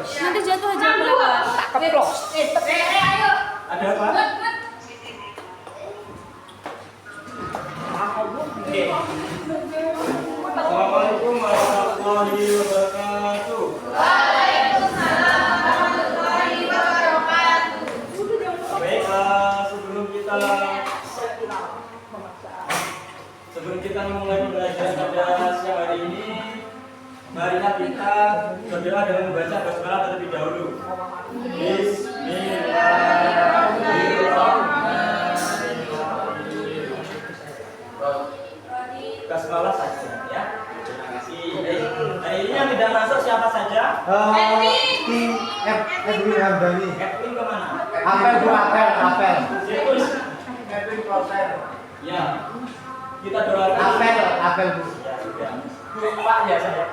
Nanti jatuh aja kelewat. Tak keplos. Ayo. Ada apa? Oke. Assalamualaikum warahmatullahi wabarakatuh. Waalaikumsalam warahmatullahi wabarakatuh. Baik, sebelum kita memulai pembelajaran pada siang hari ini, marilah kita berdoa dengan membaca basmalah terlebih dahulu. Bismillahirrahmanirrahim. Basmalah saja ya. Terima kasih. Hari ini yang tidak masuk siapa saja? Edwin Hamdani. Edwin kemana? Apel. Edwin Proses. Ya. Kita doakan. Apel Bu. Ya sudah. Pak ya saya.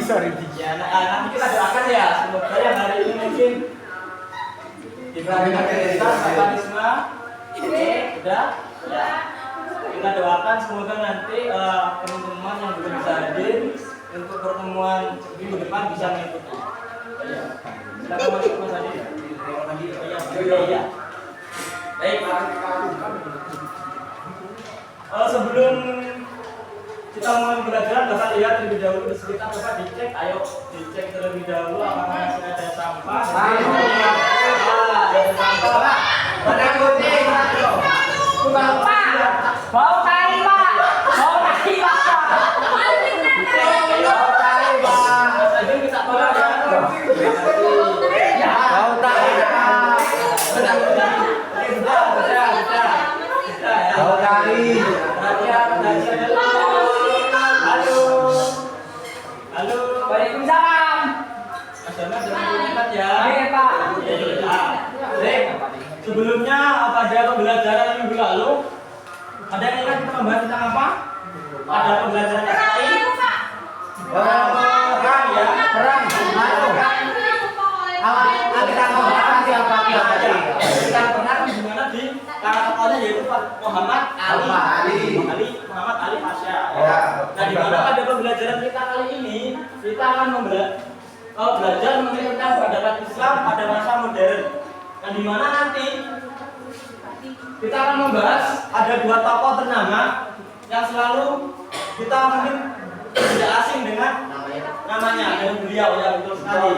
Sorry. Ya, nanti kita doakan ya. Semoga yang hari ini mungkin diberikan Bapak Risma. Oke, sudah. Ya. Kita doakan semoga nanti teman-teman yang belum bisa hadir untuk pertemuan minggu depan bisa mengikuti. Ya. Silakan masuk Mas Adi. Iya. Baik. Sebelum kita mulai pembelajaran, Bapak lihat terlebih dahulu di sekitar Bapak dicek, ayo dicek terlebih dahulu apakah masih ada sampah. Ada sampah. Ada kucing. Bau tai, Pak. Bau tai, Pak. Mas Adi bisa tolong ya. Bau tai. Bau tai. Halo. Waalaikumsalam. Mas Jamal jangan terlibat ya. Iya, Pak. Baik. Sebelumnya pada pembelajaran minggu lalu ada yang ingat kita membahas tentang apa? Ada pembelajaran yang lain. Perang ya. Perang. Kita membahas siapa tadi? Kita pernah di mana di tangan tokohnya yaitu Muhammad Ali Pasha. Ya. Nah, di mana pada pembelajaran kita kali ini kita akan belajar mengenai tentang peradaban Islam pada masa modern. Nah, di mana nanti kita akan membahas ada dua tokoh ternama yang selalu kita mungkin tidak asing dengan namanya dengan beliau ya, betul sekali.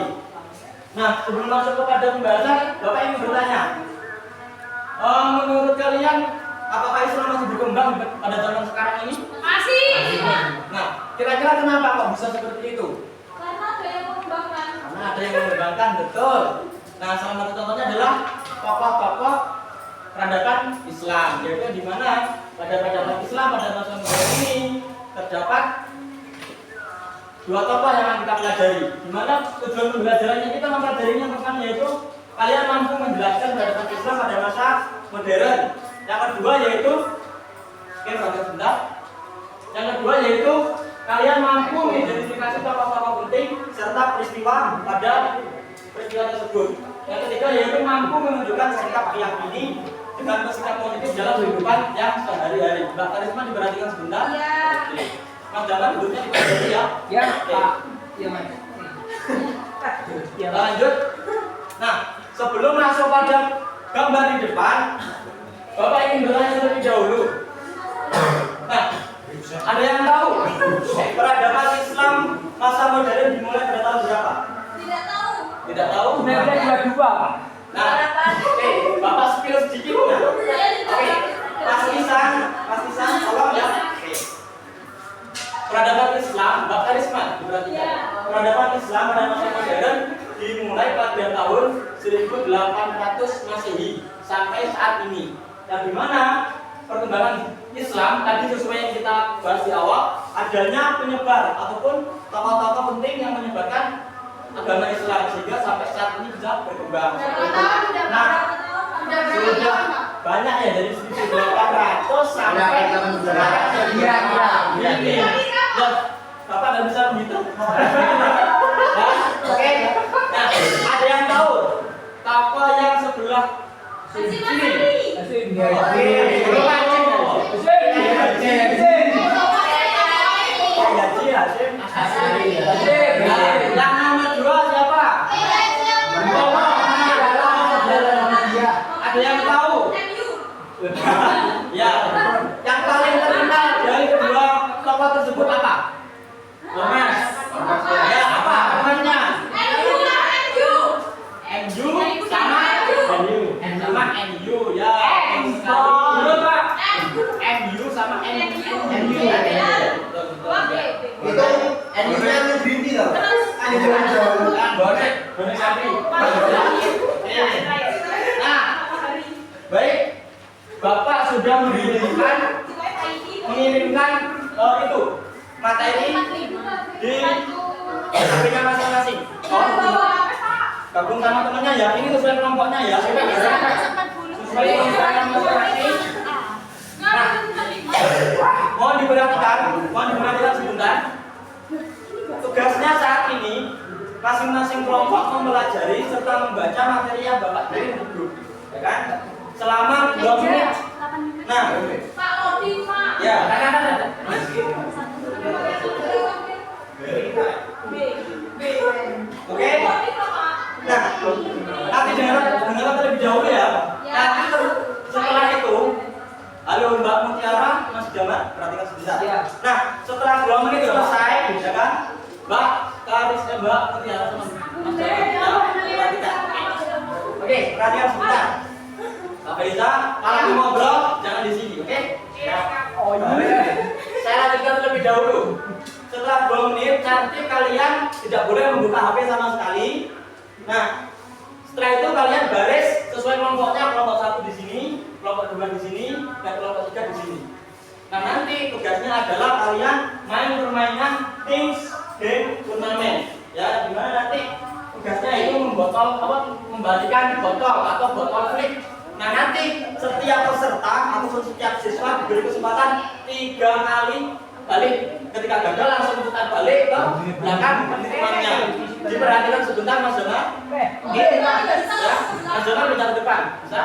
Nah, sebelum masuk kepada pembahasan, Bapak ingin bertanya, menurut kalian apakah Islam masih berkembang pada zaman sekarang ini? Masih. Nah, kira-kira kenapa kok bisa seperti itu? Karena ada yang mengembangkan. Karena ada yang mengembangkan, betul. Nah, salah satu contohnya adalah tokoh-tokoh peradaban Islam, yaitu di mana pada peradaban Islam pada masa modern ini terdapat dua tokoh yang akan kita pelajari. Di mana tujuan pembelajarannya kita mempelajarinya tentang yaitu kalian mampu menjelaskan peradaban Islam pada masa modern. Yang kedua yaitu Yang kedua yaitu kalian mampu mengidentifikasi tokoh-tokoh penting serta peristiwa pada peristiwa tersebut. Yang ketiga yaitu mampu menunjukkan sikap meyakini dengan bersikap positif dalam kehidupan yang sehari-hari. Mbak Karisma diperhatikan sebentar. Iya. Oke. Mas Jalan duduknya diperhatikan ya. Ya, Oke. Pak. Iya, Mas. Lanjut. Nah, sebelum masuk pada gambar di depan, Bapak ingin bertanya terlebih dahulu. Nah, ada yang tahu peradaban Islam masa modern dimulai pada tahun berapa? Tidak tahu. Tidak tahu? 1922, Pak. Nah, oke, Bapak spill sedikit ya. Oke, Mas Isan, tolong ya. Oke. Peradaban Islam, Mbak Karisma, diperhatikan. Peradaban Islam pada masa modern dimulai pada tahun 1800 Masehi sampai saat ini. Dan di mana perkembangan Islam tadi sesuai yang kita bahas di awal, adanya penyebar ataupun tokoh-tokoh penting yang menyebarkan agama Islam sehingga sampai saat ini bisa berkembang. Nah, sudah banyak ya dari 1800 sampai kira-kira ini. Ya, Bapak nggak bisa menghitung. Oke. Nah, ada yang tahu tokoh yang sebelah sini? Yang nomor 2 siapa? Ada yang tahu? Ya, yang paling terkenal dari kedua tokoh tersebut apa? Gomez. Ya, apa namanya? MU sama MU ya. Betul Pak. MU sama MU. Itu MU-nya Green Tea loh. Bonek sapi. Nah, baik. Bapak sudah mengirimkan itu materi di HP-nya masing-masing. Gabung sama temannya ya. Ini sesuai kelompoknya ya. Sesuai kelompoknya masing-masing. Nah, mohon diperhatikan sebentar. Tugasnya saat ini masing-masing kelompok mempelajari serta membaca materi yang Bapak beri di grup, ya kan? Selama 2 menit. Nah, ya. Oke. Nah, nanti dengar terlebih dahulu ya. Nanti setelah itu, halo Mbak Mutiara, Mas Jamal, perhatikan sebentar. Nah, setelah 2 menit selesai, ya kan? Mbak Mutiara sama Mas Jamal, perhatikan. Oke, perhatikan sebentar. Pak Faiza, kalau mau ngobrol jangan di sini, oke? Saya lanjutkan terlebih dahulu. Setelah 2 menit, nanti kalian tidak boleh membuka HP sama sekali. Nah, setelah itu kalian baris sesuai kelompoknya. Kelompok 1 di sini, kelompok 2 di sini, dan kelompok 3 di sini. Nah, nanti tugasnya adalah kalian main permainan Teams Game Turnamen. Ya, dimana nanti tugasnya itu membalikan botol atau botol flip. Nah, nanti setiap peserta ataupun setiap siswa diberi kesempatan 3 kali balik. Ketika gagal langsung putar balik ke belakang temannya. Diperhatikan sebentar Mas Jamal. Ya, Mas Jamal bisa ke depan. Bisa?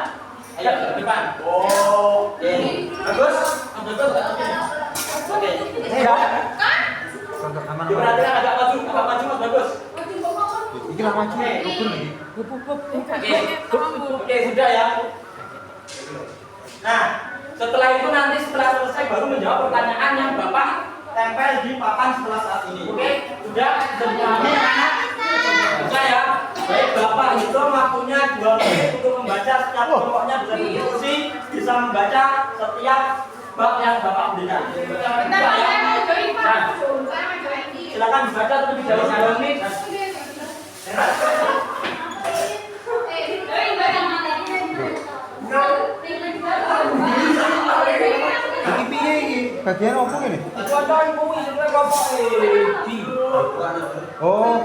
Ayo ke depan. Oke. Bagus. Oke. Diperhatikan agak maju Mas Bagus. Iki lah maju, ukur lagi. Oke, sudah ya. Nah, setelah itu nanti setelah selesai baru menjawab pertanyaan yang Bapak tempel di papan setelah saat ini. Oke, sudah dipahami anak? Sudah ya. Baik, Bapak hitung waktunya 2 menit untuk membaca setiap kelompoknya, bisa berdiskusi, bisa membaca setiap bab yang Bapak berikan. Nah, silakan dibaca terlebih dahulu 2 menit. Iki piye iki? Bagian opo ngene? Oh,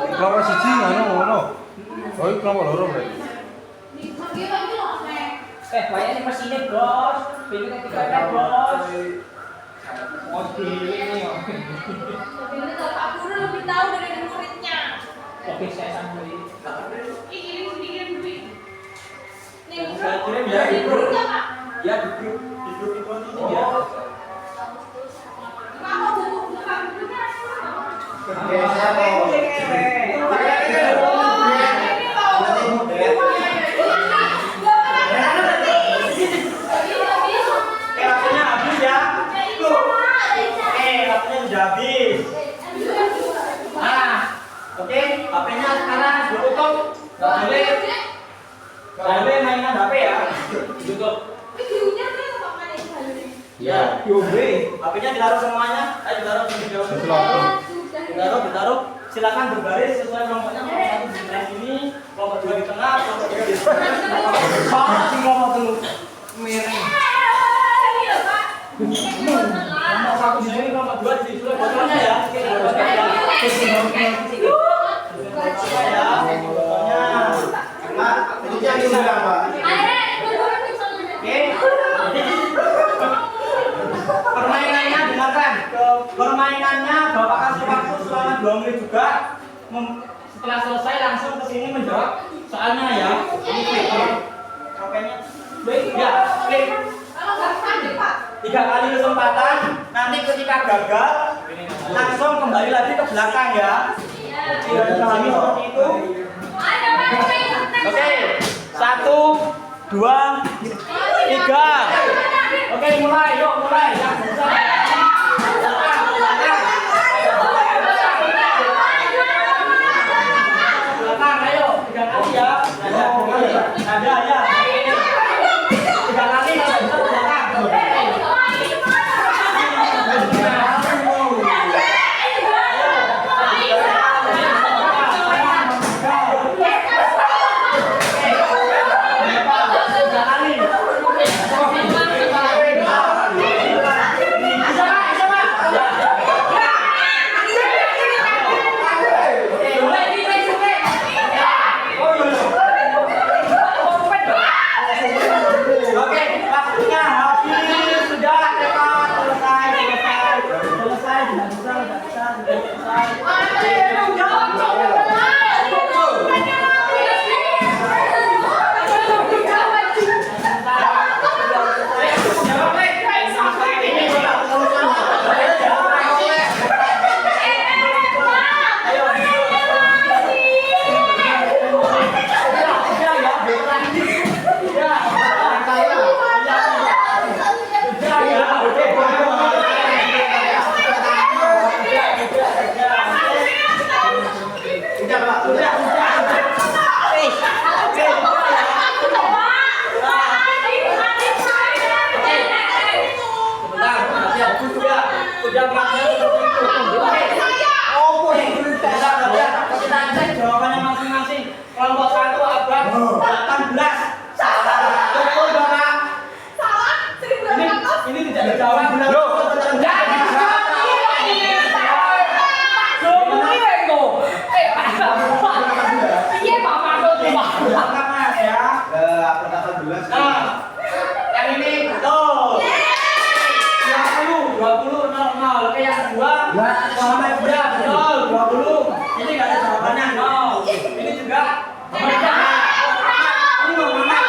kelompok siji ngono. Oh, iki kelompok loro berarti. Bayarnya mesinnya bos, pilihnya 3 bos. Oh, ini ya. Pak Guru lebih tahu dari muridnya. Oke, saya sambung. Kirim duit. Saya kirim ya di grup. Ya di grup ini ya. Kamu buka bukunya. Oke, saya mau. Waktunya habis ya. Waktunya sudah habis. Nah, oke, HP-nya sekarang ditutup. Nggak boleh mainan HP ya. Ditutup. Ya, HP-nya ditaruh semuanya. Ayo ditaruh di jauh. Ditaruh. Silakan berbaris sesuai kelompoknya. Kelompok 1 di sebelah sini, kelompok 2 di tengah, kelompok 3 di sebelah. Sama sih kelompok 3 miring. Kelompok 1 di sini, kelompok 2 di sini. Botolnya ya. Ini yang dibilang, Pak. Oke. Permainannya dengarkan. Permainannya Bapak kasih waktu selama 2 menit juga. Setelah selesai langsung ke sini menjawab soalnya ya. Ini HP-nya. Baik, ya. Oke. 3 kali kesempatan. Nanti ketika gagal langsung kembali lagi ke belakang ya. Tidak dihalangi seperti itu. Oke, 1, 2, 3. Oke, mulai, yuk mulai. Yang besar. Belakang, ayo 3 kali ya. Ada ya. 3 kali kalau bisa belakang. Sudah pelajari seperti itu. Kita cek jawabannya masing-masing. Kelompok 1 abad 18. Salah. Betul Bapak. Salah. Ini tidak dijawab. Yang ini betul. 20, 0. Oke, yang kedua Muhammad ya betul 20. Ini nggak ada jawabannya. Ini juga Muhammad. Ini Muhammad.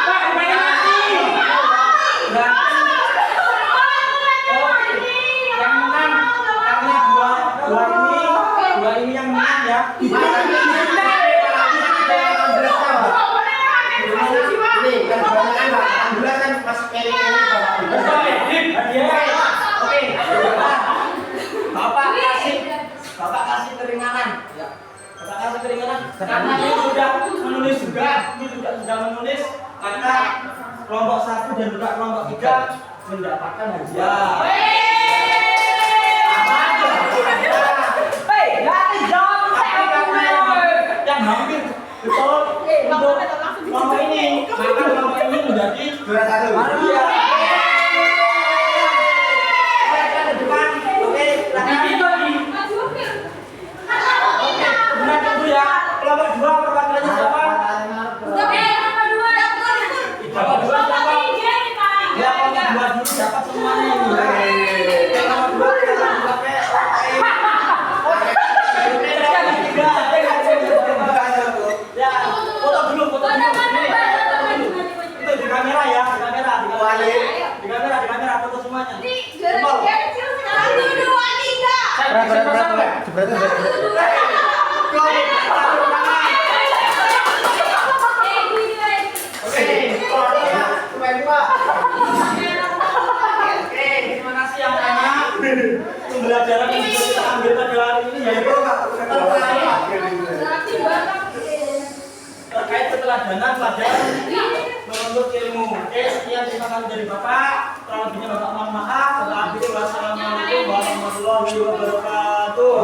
Yang menang karena dua ini yang menang ya. Bapak kasih keringanan. Ya. Bapak kasih keringanan. Karena ini sudah menulis juga, sudah menulis, maka kelompok 1 dan juga kelompok 3 mendapatkan hadiah. Yang hampir betul untuk kelompok ini, maka kelompok ini menjadi juara 1. Iya. Kelompok 2 perwakilannya siapa? Kelompok 2 siapa? Ya, kelompok 2 dulu dapat semuanya ini. Kelompok 2 kita pakai. Ya, foto dulu. Itu di kamera ya, di kamera foto semuanya. Terima kasih yang anak. Pembelajaran yang bisa kita ambil pada hari ini yaitu terkait keteladanan pelajaran menuntut ilmu. Oke, sekian terima kasih dari Bapak. Kurang lebihnya Bapak mohon maaf. Wassalamualaikum warahmatullahi wabarakatuh.